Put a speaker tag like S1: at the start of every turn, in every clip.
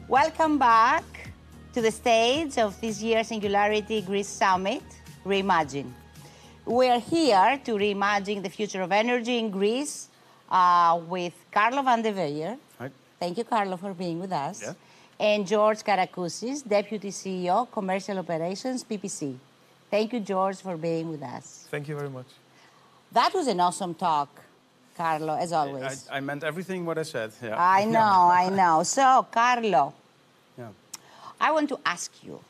S1: Welcome back to the stage of this year's Singularity Greece Summit, Reimagine. We are here to reimagine the future of energy in Greece with Carlo van de Weijer.
S2: Hi.
S1: Thank you, Carlo, for being with us.
S2: Yeah.
S1: And George Karakousis, Deputy CEO, Commercial Operations, PPC. Thank you, George, for being with us.
S3: Thank you very much.
S1: That was an awesome talk, Carlo, as always.
S2: I meant everything what I said. Yeah.
S1: I know, I know. So, Carlo, I want to ask you,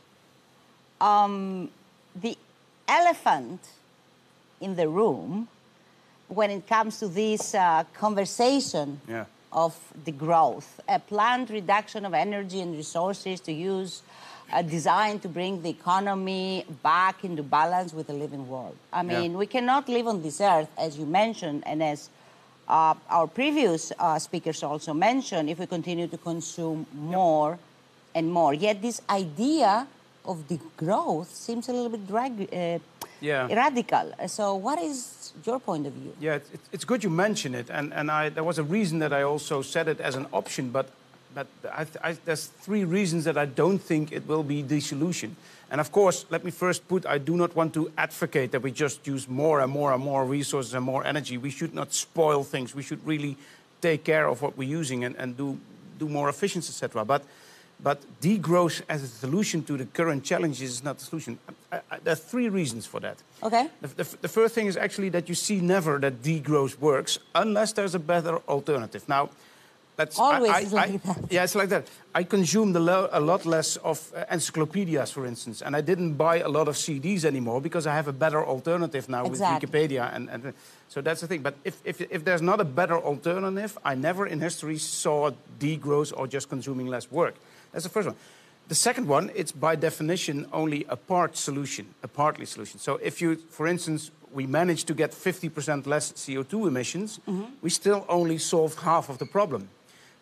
S1: the elephant in the room when it comes to this conversation of the growth, a planned reduction of energy and resources to use, designed to bring the economy back into balance with the living world. I mean, we cannot live on this earth, as you mentioned, and as our previous speakers also mentioned, if we continue to consume more and more. Yet this idea of the growth seems a little bit radical. So what is your point of view?
S2: Yeah, it's good you mention it. And there was a reason that I also said it as an option, but there's three reasons that I don't think it will be the solution. And of course, let me first put, I do not want to advocate that we just use more and more and more resources and more energy. We should not spoil things. We should really take care of what we're using and do more efficiency, etc. But degrowth as a solution to the current challenges is not the solution. There are three reasons for that.
S1: Okay.
S2: The first thing is actually that you see never that degrowth works unless there's a better alternative. Now, that's
S1: always like that.
S2: Yeah, it's like that. I consumed a lot less of encyclopedias, for instance, and I didn't buy a lot of CDs anymore because I have a better alternative now with Wikipedia. And so that's the thing. But if there's not a better alternative, I never in history saw degrowth or just consuming less work. That's the first one. The second one, it's by definition only a partly solution. So if you, for instance, we managed to get 50% less CO2 emissions, we still only solved half of the problem.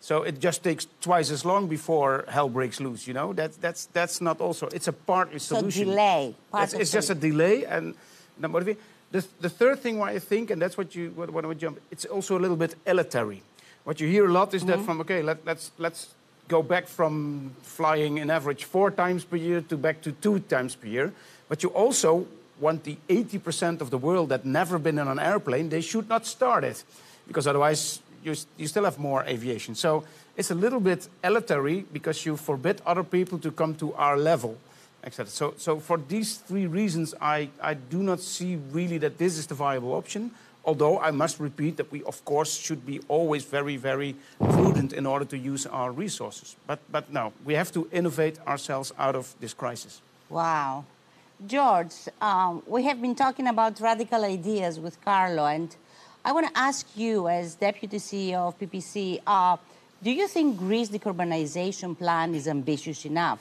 S2: So it just takes twice as long before hell breaks loose, you know? That's not also, it's a partly solution.
S1: So delay.
S2: It's just a delay. And the third thing why I think, and that's what I would jump, it's also a little bit elitary. What you hear a lot is that from, okay, let's go back from flying an average 4 times per year to back to 2 times per year. But you also want the 80% of the world that never been in an airplane, they should not start it. Because otherwise, you still have more aviation. So it's a little bit elitary because you forbid other people to come to our level, etc. So for these three reasons, I do not see really that this is the viable option. Although I must repeat that we, of course, should be always very, very prudent in order to use our resources. But no, we have to innovate ourselves out of this crisis.
S1: Wow. George, we have been talking about radical ideas with Carlo, and I want to ask you, as Deputy CEO of PPC, do you think Greece's decarbonization plan is ambitious enough?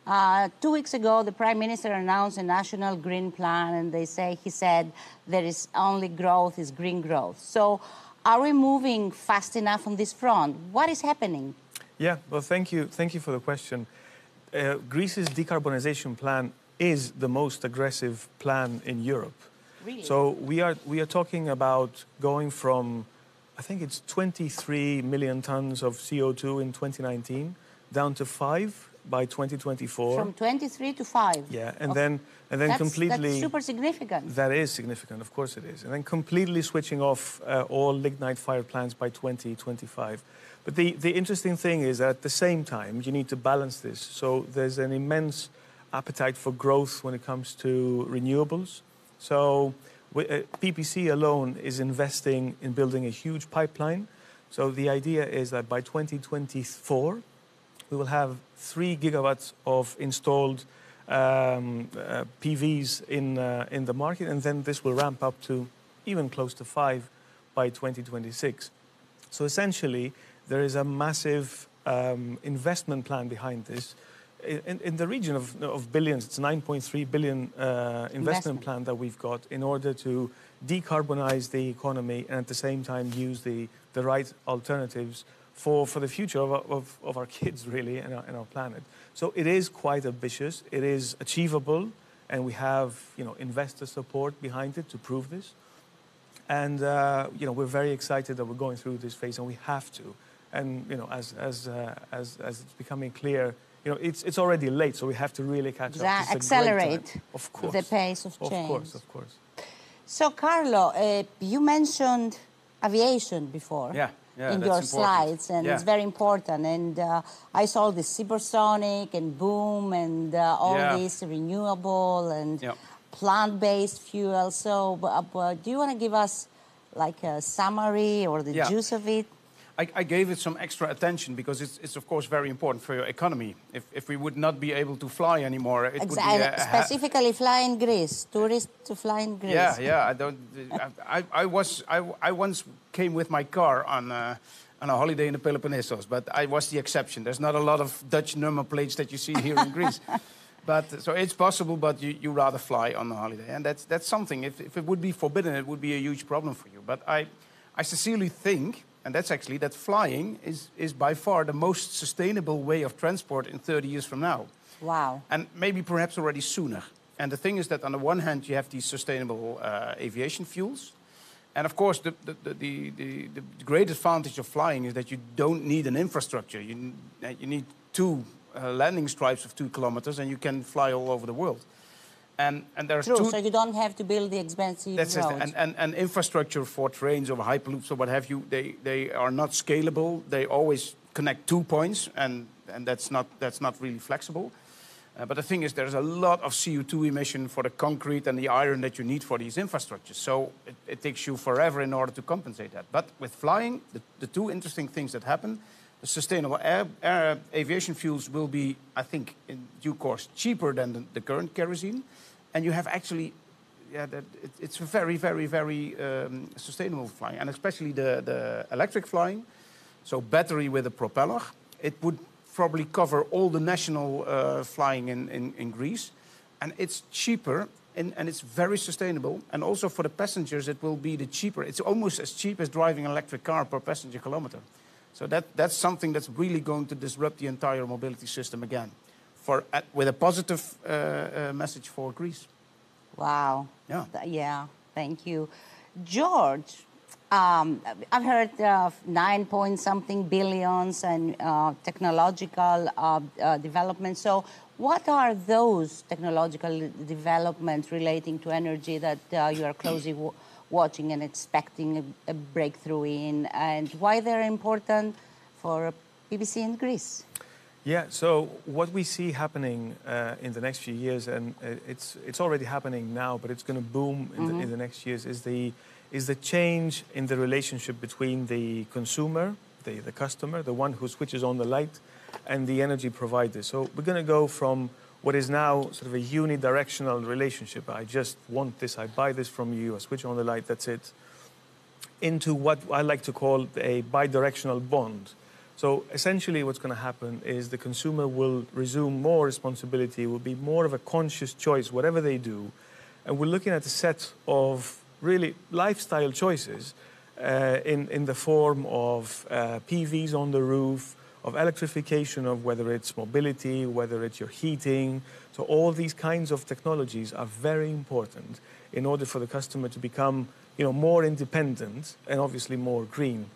S1: 2 weeks ago, the Prime Minister announced a national green plan, and he said there is only growth is green growth. So are we moving fast enough on this front? What is happening?
S3: Yeah, well, thank you for the question. Greece's decarbonization plan is the most aggressive plan in Europe.
S1: Really?
S3: So we are talking about going from, I think it's 23 million tons of CO2 in 2019 down to 5 by 2024.
S1: From 23 to 5.
S3: Yeah, and then completely.
S1: That's super significant.
S3: That is significant, of course it is. And then completely switching off all lignite-fired plants by 2025. But the interesting thing is that at the same time, you need to balance this. So there's an immense appetite for growth when it comes to renewables. So PPC alone is investing in building a huge pipeline. So the idea is that by 2024, we will have 3 gigawatts of installed PVs in the market, and then this will ramp up to even close to 5 by 2026. So essentially, there is a massive investment plan behind this. In the region of billions, it's a 9.3 billion investment plan that we've got in order to decarbonize the economy and at the same time use the right alternatives for the future of our kids, really, and our planet. So it is quite ambitious, it is achievable, and we have investor support behind it to prove this. And we're very excited that we're going through this phase, and we have to. And as it's becoming clear, it's already late, so we have to really catch up.
S1: Accelerate
S3: of course,
S1: the pace of change.
S3: Of course.
S1: So, Carlo, you mentioned aviation before.
S2: Yeah,
S1: in
S2: that's
S1: your
S2: important.
S1: slides, and it's very important. And I saw the supersonic and boom and all this renewable and plant-based fuel. So, do you want to give us like a summary or the juice of it?
S2: I gave it some extra attention because it's of course very important for your economy. If we would not be able to fly anymore, it would be
S1: specifically fly in Greece, tourists to fly in Greece.
S2: I once came with my car on a holiday in the Peloponnesos, but I was the exception. There's not a lot of Dutch number plates that you see here in Greece. But so it's possible, but you rather fly on a holiday, and that's something. If it would be forbidden, it would be a huge problem for you. But I sincerely think, and that's actually that flying is by far the most sustainable way of transport in 30 years from now.
S1: Wow.
S2: And maybe perhaps already sooner. And the thing is that on the one hand, you have these sustainable aviation fuels. And of course, the great advantage of flying is that you don't need an infrastructure. You need two landing stripes of 2 kilometers, and you can fly all over the world. And there's
S1: True, so you don't have to build the expensive roads.
S2: And infrastructure for trains or hyperloops or what have you, they are not scalable. They always connect 2 points, and that's not really flexible. But the thing is, there's a lot of CO2 emission for the concrete and the iron that you need for these infrastructures. So it takes you forever in order to compensate that. But with flying, the two interesting things that happen, the sustainable aviation fuels will be, I think, in due course, cheaper than the current kerosene. And you have actually, it's a very, very, very sustainable flying. And especially the electric flying, so battery with a propeller, it would probably cover all the national flying in Greece. And it's cheaper, and it's very sustainable. And also for the passengers, it will be the cheaper. It's almost as cheap as driving an electric car per passenger kilometer. So that's something that's really going to disrupt the entire mobility system again, with a positive message for Greece.
S1: Wow. Yeah, thank you. George, I've heard of 9-point-something billions and technological development. So what are those technological developments relating to energy that you are closely watching and expecting a breakthrough in, and why they're important for BBC in Greece?
S3: Yeah, so what we see happening in the next few years, and it's already happening now, but it's going to boom in the next years, is the change in the relationship between the consumer, the customer, the one who switches on the light, and the energy provider. So we're going to go from what is now sort of a unidirectional relationship. I just want this, I buy this from you, I switch on the light, that's it, into what I like to call a bidirectional bond. So essentially what's going to happen is the consumer will resume more responsibility, will be more of a conscious choice, whatever they do. And we're looking at a set of really lifestyle choices in the form of PVs on the roof, of electrification, of whether it's mobility, whether it's your heating. So all these kinds of technologies are very important in order for the customer to become, more independent and obviously more green.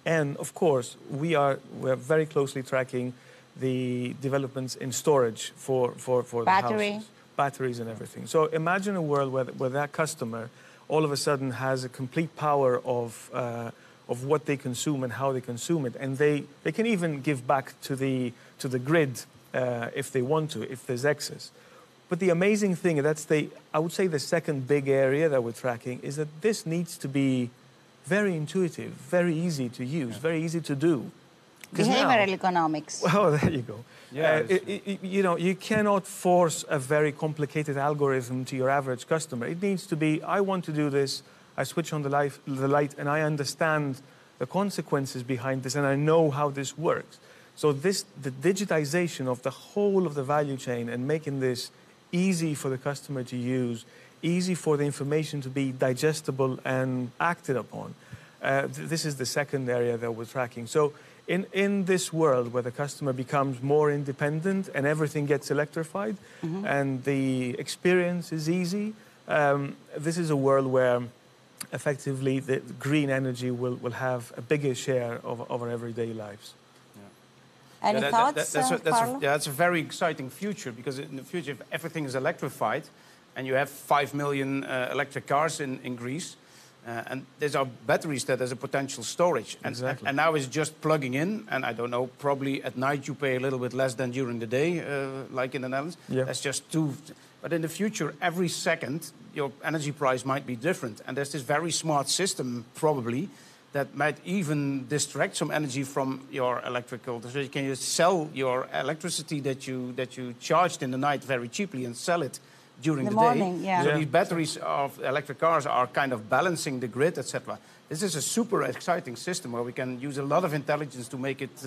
S3: And of course, we're very closely tracking the developments in storage for the houses, batteries and everything. So imagine a world where that customer all of a sudden has a complete power of what they consume and how they consume it, and they can even give back to the grid if they want to, if there's excess. But the amazing thing, I would say the second big area that we're tracking, is that this needs to be very intuitive, very easy to use, very easy to do.
S1: Behavioral economics.
S3: Well, there you go.
S2: Yeah,
S3: you cannot force a very complicated algorithm to your average customer. It needs to be, I want to do this, I switch on the light, and I understand the consequences behind this, and I know how this works. So the digitization of the whole of the value chain and making this easy for the customer to use, easy for the information to be digestible and acted upon. This is the second area that we're tracking. So in this world where the customer becomes more independent and everything gets electrified and the experience is easy, this is a world where effectively the green energy will have a bigger share of our everyday lives.
S1: Any thoughts, Carlo?
S2: That's a very exciting future, because in the future, if everything is electrified, and you have 5 million electric cars in Greece, and there's our batteries that there's a potential storage. And now it's just plugging in, and I don't know, probably at night you pay a little bit less than during the day, like in the Netherlands. Yeah. That's just two. But in the future, every second, your energy price might be different. And there's this very smart system, probably, that might even distract some energy from your electrical. So you can just sell your electricity that you charged in the night very cheaply and sell it during the
S1: morning,
S2: day.
S1: Yeah.
S2: So these batteries of electric cars are kind of balancing the grid, etc. This is a super exciting system where we can use a lot of intelligence to make it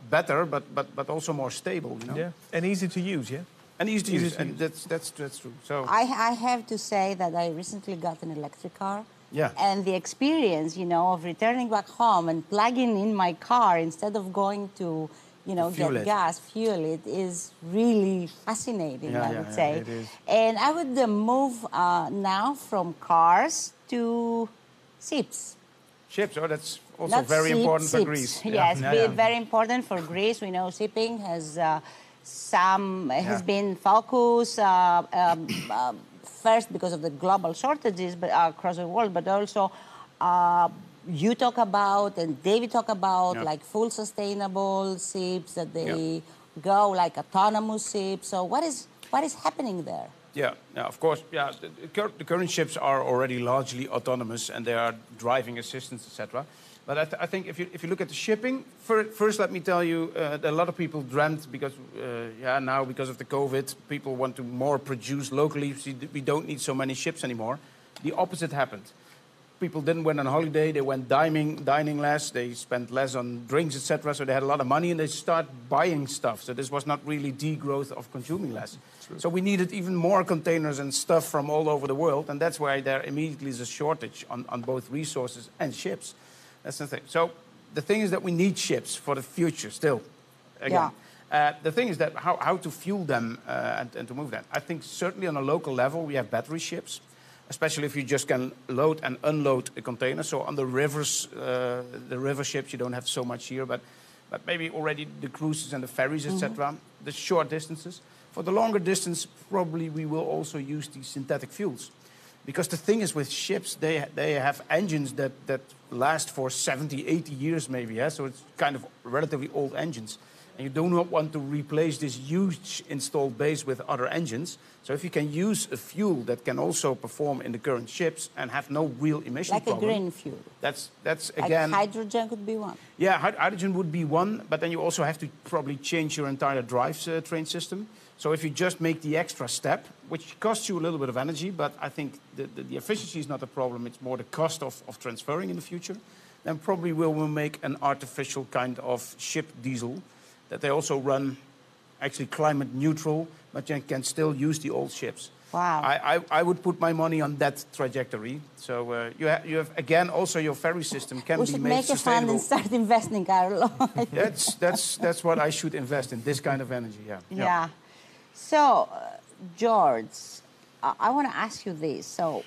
S2: better, but also more stable. You know?
S3: Yeah, and easy to use. Yeah.
S2: And easy to use, and that's true. So
S1: I have to say that I recently got an electric car.
S2: Yeah.
S1: And the experience, you know, of returning back home and plugging in my car instead of going to, you know, get gas, fuel it, is really fascinating, I would say.
S3: It is.
S1: And I would move now from cars to ships.
S2: Ships, that's also very important for Greece.
S1: Yes, very important for Greece. We know shipping has has been focused first because of the global shortages across the world, but also you talk about and David talk about like full sustainable ships that they go like autonomous ships. So what is happening there?
S2: Yeah, of course. Yeah, the current ships are already largely autonomous, and they are driving assistance, etc. But I think if you look at the shipping, first let me tell you that a lot of people dreamt because now because of the COVID, people want to more produce locally. We don't need so many ships anymore. The opposite happened. People didn't went on holiday. They went dining less. They spent less on drinks, etc. So they had a lot of money, and they start buying stuff. So this was not really degrowth of consuming less. True. So we needed even more containers and stuff from all over the world, and that's why there immediately is a shortage on both resources and ships. That's the thing. So the thing is that we need ships for the future still. Again, the thing is that how to fuel them and to move them. I think certainly on a local level we have battery ships, especially if you just can load and unload a container. So on the rivers, the river ships, you don't have so much here, but maybe already the cruises and the ferries, etc. The short distances. For the longer distance, probably we will also use these synthetic fuels. Because the thing is with ships, they have engines that last for 70, 80 years maybe. Yeah? So it's kind of relatively old engines. And you do not want to replace this huge installed base with other engines. So if you can use a fuel that can also perform in the current ships and have no real emission problem.
S1: Like a green fuel.
S2: That's again...
S1: Like hydrogen could be one.
S2: Yeah, hydrogen would be one. But then you also have to probably change your entire drivetrain system. So if you just make the extra step, which costs you a little bit of energy, but I think the efficiency is not a problem, it's more the cost of transferring in the future, then probably we'll make an artificial kind of ship diesel that they also run actually climate neutral, but you can still use the old ships.
S1: Wow.
S2: I would put my money on that trajectory. So you have again, also your ferry system can be made sustainable.
S1: We should make a fund and start investing, Carlo.
S2: That's what I should invest in, this kind of energy,
S1: Yeah. So, George, I want to ask you this. So,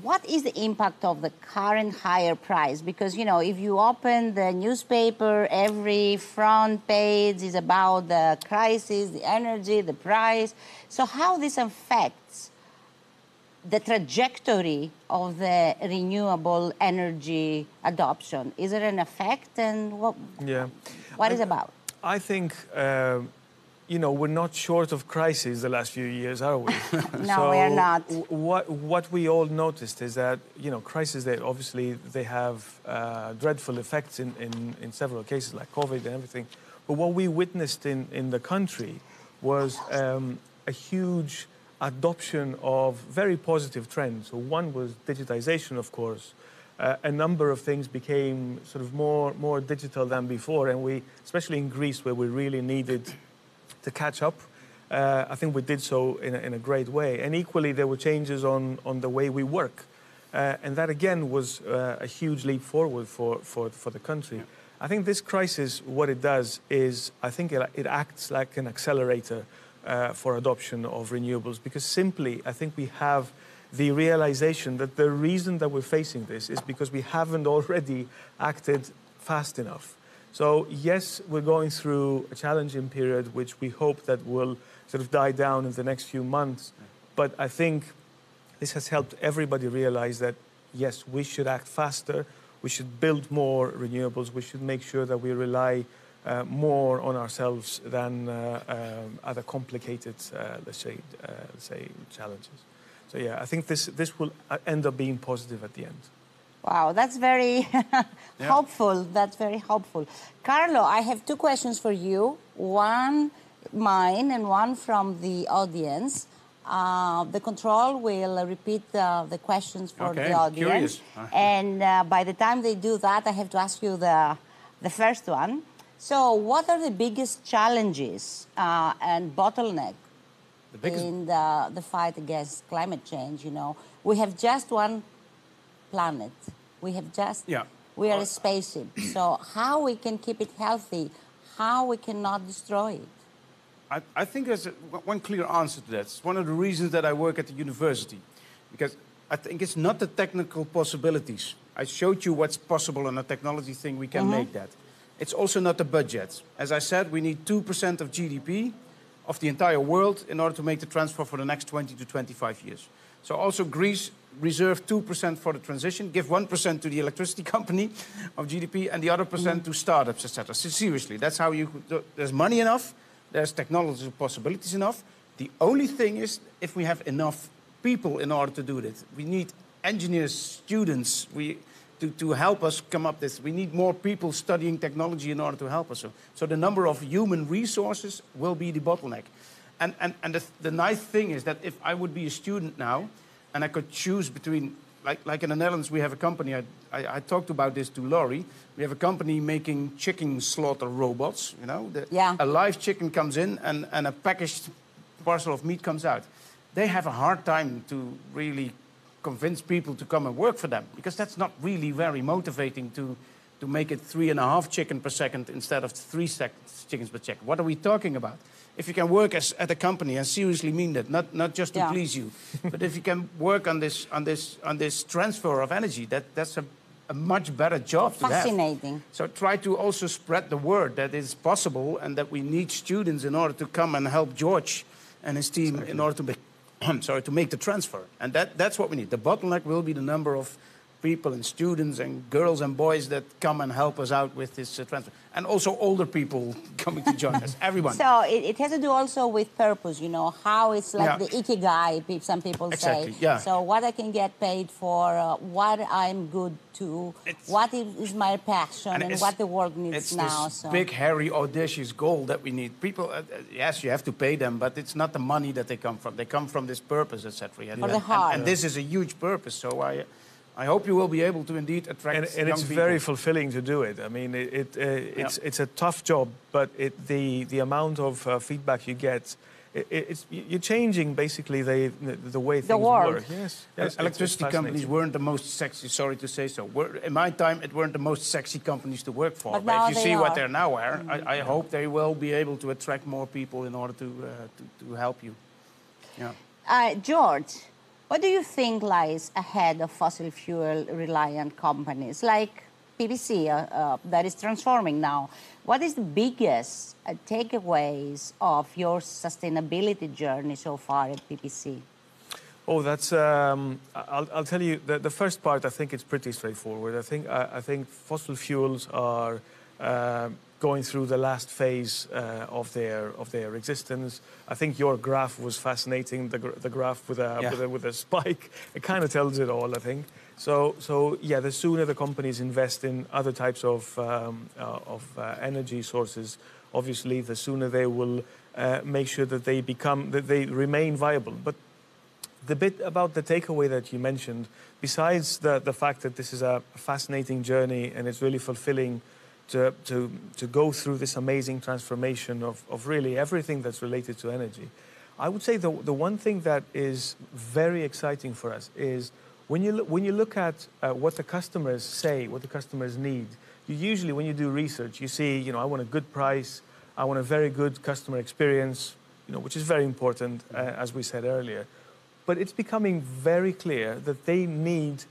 S1: what is the impact of the current higher price? Because, you know, if you open the newspaper, every front page is about the crisis, the energy, the price. So how this affects the trajectory of the renewable energy adoption? Is there an effect, and what is it about?
S3: I think... you know, we're not short of crises the last few years, are we?
S1: No, we are not.
S3: What we all noticed is that, you know, crises, they have dreadful effects in several cases, like COVID and everything. But what we witnessed in the country was a huge adoption of very positive trends. So one was digitization, of course. A number of things became sort of more digital than before, and we, especially in Greece, where we really needed to catch up. I think we did so in a great way. And equally, there were changes on the way we work. And that, again, was a huge leap forward for the country. Yeah. I think this crisis, what it does is, I think it acts like an accelerator for adoption of renewables, because simply, I think we have the realization that the reason that we're facing this is because we haven't already acted fast enough. So yes, we're going through a challenging period, which we hope that will sort of die down in the next few months. But I think this has helped everybody realize that, yes, we should act faster, we should build more renewables, we should make sure that we rely more on ourselves than other complicated, let's say, challenges. So yeah, I think this will end up being positive at the end.
S1: Wow, that's very hopeful. That's very hopeful. Carlo, I have two questions for you. One mine and one from the audience. The control will repeat the questions for the audience. And by the time they do that, I have to ask you the first one. So what are the biggest challenges and bottleneck in the fight against climate change? You know, we have just one planet. We have just, we are a spaceship. So how we can keep it healthy, how we cannot destroy it?
S2: I think there's one clear answer to that. It's one of the reasons that I work at the university, because I think it's not the technical possibilities. I showed you what's possible on a technology thing, we can make that. It's also not the budget. As I said, we need 2% of GDP of the entire world in order to make the transfer for the next 20 to 25 years. So also Greece reserve 2% for the transition, give 1% to the electricity company of GDP and the other percent to startups, etc. So seriously, that's how there's money enough, there's technological possibilities enough. The only thing is if we have enough people in order to do this. We need engineers, students, to help us come up with this. We need more people studying technology in order to help us. So the number of human resources will be the bottleneck. And the nice thing is that if I would be a student now, and I could choose between, like in the Netherlands, we have a company, I talked about this to Laurie, we have a company making chicken slaughter robots, you know? A live chicken comes in and a packaged parcel of meat comes out. They have a hard time to really convince people to come and work for them, because that's not really very motivating to make it 3.5 chicken per second instead of 3 chickens per second. What are we talking about? If you can work at a company and seriously mean that, not just to please you, but if you can work on this transfer of energy, that's a much better job to have.
S1: Fascinating.
S2: So try to also spread the word that it's possible and that we need students in order to come and help George and his team in order to make the transfer. And that's what we need. The bottleneck will be the number of people and students and girls and boys that come and help us out with this transfer. And also older people coming to join us, everyone.
S1: So it has to do also with purpose, you know, how it's like the ikigai, some people say. So what I can get paid for, what I'm good to, what is my passion and what the world needs now.
S2: It's this big, hairy, audacious goal that we need. People, yes, you have to pay them, but it's not the money that they come from. They come from this purpose, etc.
S1: For the heart.
S2: And this is a huge purpose, so I hope you will be able to indeed attract young people. And
S3: it's very fulfilling to do it. I mean, it's a tough job, but the amount of feedback you get, you're changing basically the way things work. Yes.
S2: Electricity companies weren't the most sexy, sorry to say so. In my time, it weren't the most sexy companies to work for. But if you see what they now are, I hope they will be able to attract more people in order to help you.
S1: George, what do you think lies ahead of fossil fuel-reliant companies like PPC that is transforming now? What is the biggest takeaways of your sustainability journey so far at PPC?
S3: Oh, that's. I'll tell you the first part. I think it's pretty straightforward. I think fossil fuels are going through the last phase of their existence. I think your graph was fascinating. The graph with a spike. It kind of tells it all, I think. So yeah, the sooner the companies invest in other types of energy sources, obviously, the sooner they will make sure that they remain viable. But the bit about the takeaway that you mentioned, besides the fact that this is a fascinating journey and it's really fulfilling to go through this amazing transformation of really everything that's related to energy, I would say the one thing that is very exciting for us is when you look at what the customers say, what the customers need, you usually, when you do research, you see, I want a good price, I want a very good customer experience, which is very important, as we said earlier. But it's becoming very clear that they need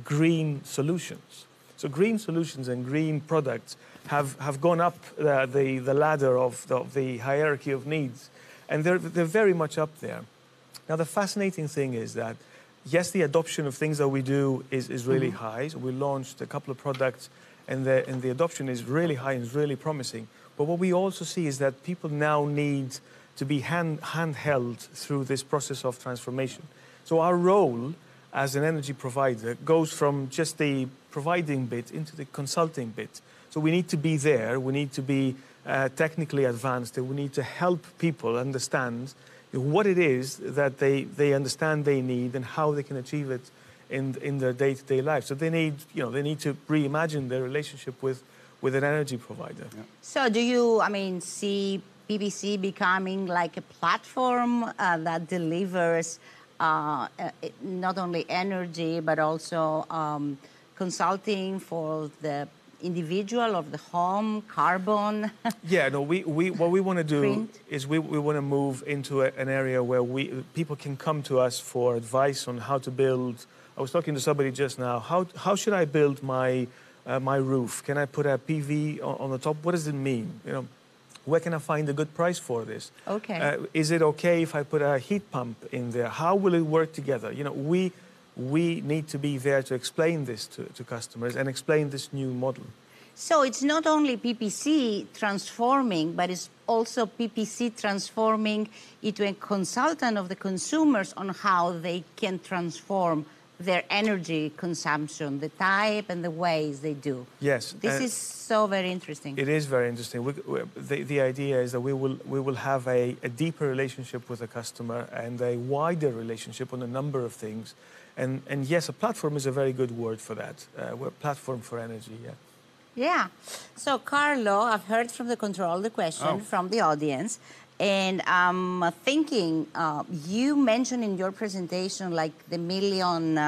S3: green solutions. So green solutions and green products have gone up the ladder of the hierarchy of needs, and they're very much up there. Now, the fascinating thing is that, yes, the adoption of things that we do is really high. So we launched a couple of products, and the adoption is really high and is really promising. But what we also see is that people now need to be handheld through this process of transformation. So our role as an energy provider goes from just the providing bit into the consulting bit. So we need to be there, we need to be technically advanced, and we need to help people understand what it is that they understand they need and how they can achieve it in their day-to-day life. So they need to reimagine their relationship with an energy provider. Yeah.
S1: So do you, see PPC becoming like a platform that delivers not only energy, but also consulting for the individual of the home, carbon?
S3: Yeah, no, what we want to do is we want to move into an area where people can come to us for advice on how to build. I was talking to somebody just now. How should I build my roof? Can I put a PV on the top? What does it mean? Where can I find a good price for this?
S1: Okay.
S3: Is it okay if I put a heat pump in there? How will it work together? We need to be there to explain this to customers and explain this new model.
S1: So it's not only PPC transforming, but it's also PPC transforming into a consultant of the consumers on how they can transform their energy consumption, the type and the ways they do.
S3: Yes.
S1: This is so very interesting.
S3: It is very interesting. The idea is that we will have a deeper relationship with the customer and a wider relationship on a number of things. And yes, a platform is a very good word for that. We're a platform for energy, yeah.
S1: Yeah. So, Carlo, I've heard from the control the question from the audience. And I'm thinking, you mentioned in your presentation like the million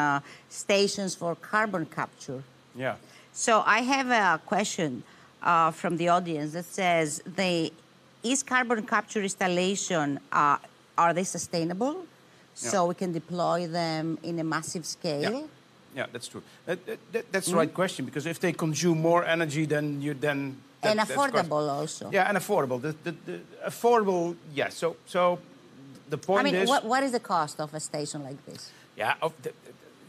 S1: stations for carbon capture.
S2: Yeah.
S1: So I have a question from the audience that says, is carbon capture installation, are they sustainable? Yeah. So we can deploy them in a massive scale?
S2: Yeah. Yeah, that's true. That's the right question, because if they consume more energy than you then...
S1: And affordable also.
S2: Yeah, and affordable. The affordable, yes. Yeah. So the point is...
S1: what is the cost of a station like this?
S2: Yeah,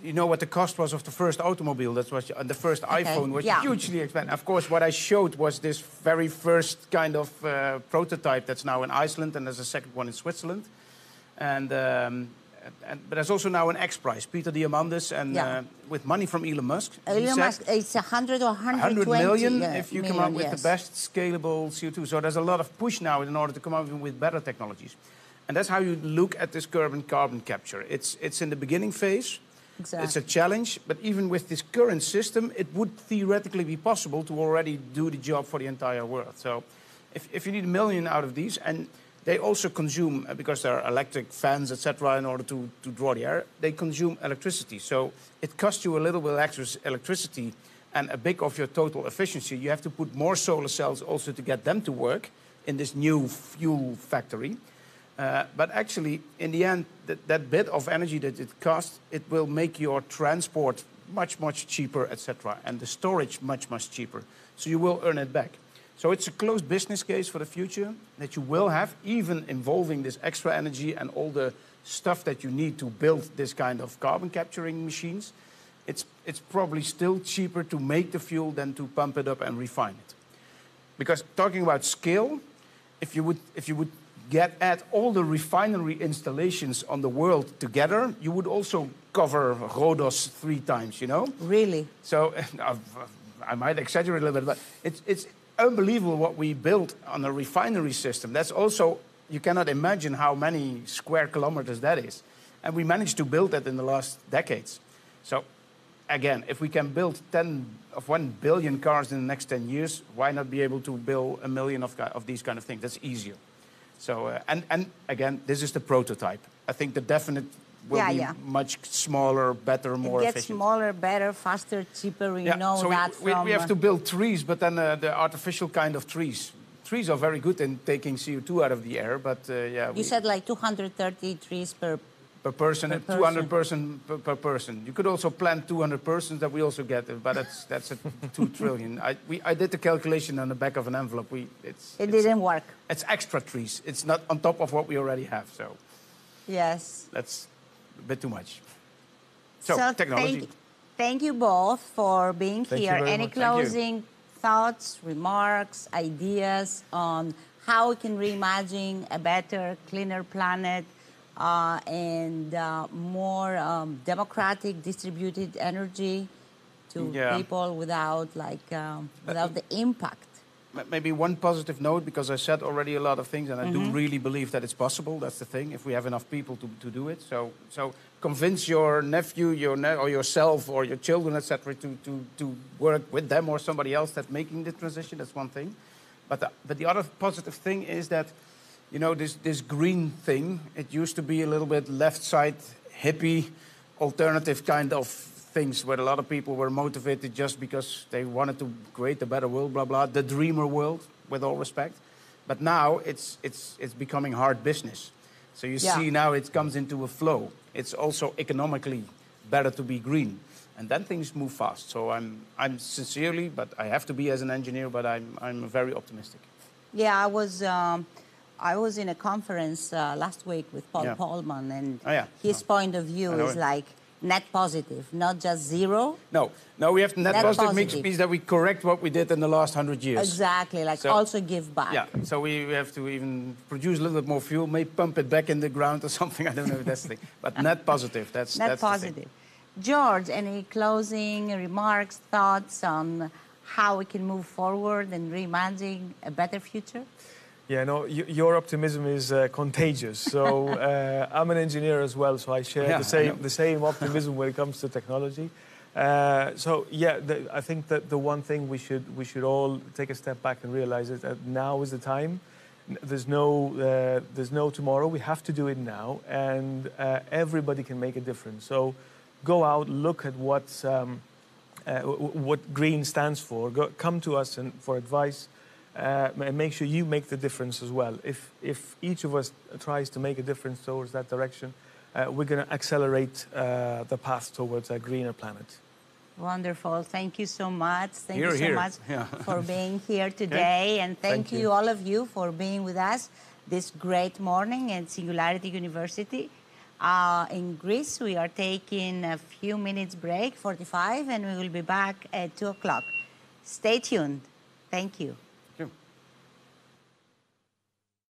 S2: you know what the cost was of the first automobile? That was the first iPhone was hugely expensive. Of course, what I showed was this very first kind of prototype that's now in Iceland, and there's a second one in Switzerland. But there's also now an X prize, Peter Diamandis, and with money from Elon Musk.
S1: Elon Musk, it's 100 or 120
S2: million if you come up with the best scalable CO2. So there's a lot of push now in order to come up with better technologies. And that's how you look at this carbon capture. It's in the beginning phase. Exactly. It's a challenge, but even with this current system, it would theoretically be possible to already do the job for the entire world. So if you need 1 million out of these, and they also consume, because there are electric fans, etc., in order to draw the air, they consume electricity. So it costs you a little bit extra electricity and a bit of your total efficiency. You have to put more solar cells also to get them to work in this new fuel factory. But actually, in the end, that bit of energy that it costs, it will make your transport much, much cheaper, etc., and the storage much, much cheaper. So you will earn it back. So it's a closed business case for the future that you will have, even involving this extra energy and all the stuff that you need to build this kind of carbon capturing machines. It's probably still cheaper to make the fuel than to pump it up and refine it. Because talking about scale, if you would add all the refinery installations on the world together, you would also cover Rhodos 3 times, you know?
S1: Really?
S2: So I might exaggerate a little bit, but it's unbelievable what we built on a refinery system. That's also, you cannot imagine how many square kilometers that is. And we managed to build that in the last decades. So again, if we can build 1 billion cars in the next 10 years, why not be able to build 1 million of these kind of things? That's easier. So, and again, this is the prototype. I think the definite will be much smaller, better, more efficient. It gets
S1: smaller, better, faster, cheaper, we know
S2: so
S1: that
S2: we have to build trees, but then the artificial kind of trees. Trees are very good in taking CO2 out of the air, but
S1: You said like 230 trees per
S2: per person and 200 per person. You could also plan 200 persons that we also get, but that's a 2 trillion. I did the calculation on the back of an envelope.
S1: It didn't work.
S2: It's extra trees. It's not on top of what we already have. So
S1: yes,
S2: that's a bit too much. So technology.
S1: Thank you both for being here. Any closing thoughts, remarks, ideas on how we can reimagine a better, cleaner planet and more democratic, distributed energy to people without the impact?
S2: Maybe one positive note, because I said already a lot of things, and I do really believe that it's possible. That's the thing, if we have enough people to do it. So convince your nephew, or yourself, or your children, etc., to work with them or somebody else that's making the transition. That's one thing. But the other positive thing is that, you know, this green thing, it used to be a little bit left side, hippie, alternative kind of things where a lot of people were motivated just because they wanted to create a better world, blah, blah, the dreamer world, with all respect. But now it's becoming hard business. So you see now it comes into a flow. It's also economically better to be green. And then things move fast. So I'm sincerely, but I have to be as an engineer, but I'm very optimistic.
S1: Yeah, I was in a conference last week with Paul Polman, and his point of view is like net positive, not just zero.
S2: No, we have net positive means that we correct what we did in the last 100 years.
S1: Exactly, also give back.
S2: Yeah, so we have to even produce a little bit more fuel, maybe pump it back in the ground or something. I don't know if that's the thing. But net positive, that's positive. The thing.
S1: George, any closing remarks, thoughts on how we can move forward and reimagine a better future?
S3: Yeah, no, your optimism is contagious. So I'm an engineer as well, so I share the same optimism when it comes to technology. I think that the one thing we should all take a step back and realize is that now is the time. There's no tomorrow. We have to do it now, and everybody can make a difference. So go out, look at what green stands for. Come to us for advice. And make sure you make the difference as well. If each of us tries to make a difference towards that direction, we're going to accelerate the path towards a greener planet.
S1: Wonderful. Thank you so much. Thank you so much for being here today. And thank you all of you for being with us this great morning at Singularity University. In Greece, we are taking a few minutes break, 45, and we will be back at 2 o'clock. Stay tuned. Thank you.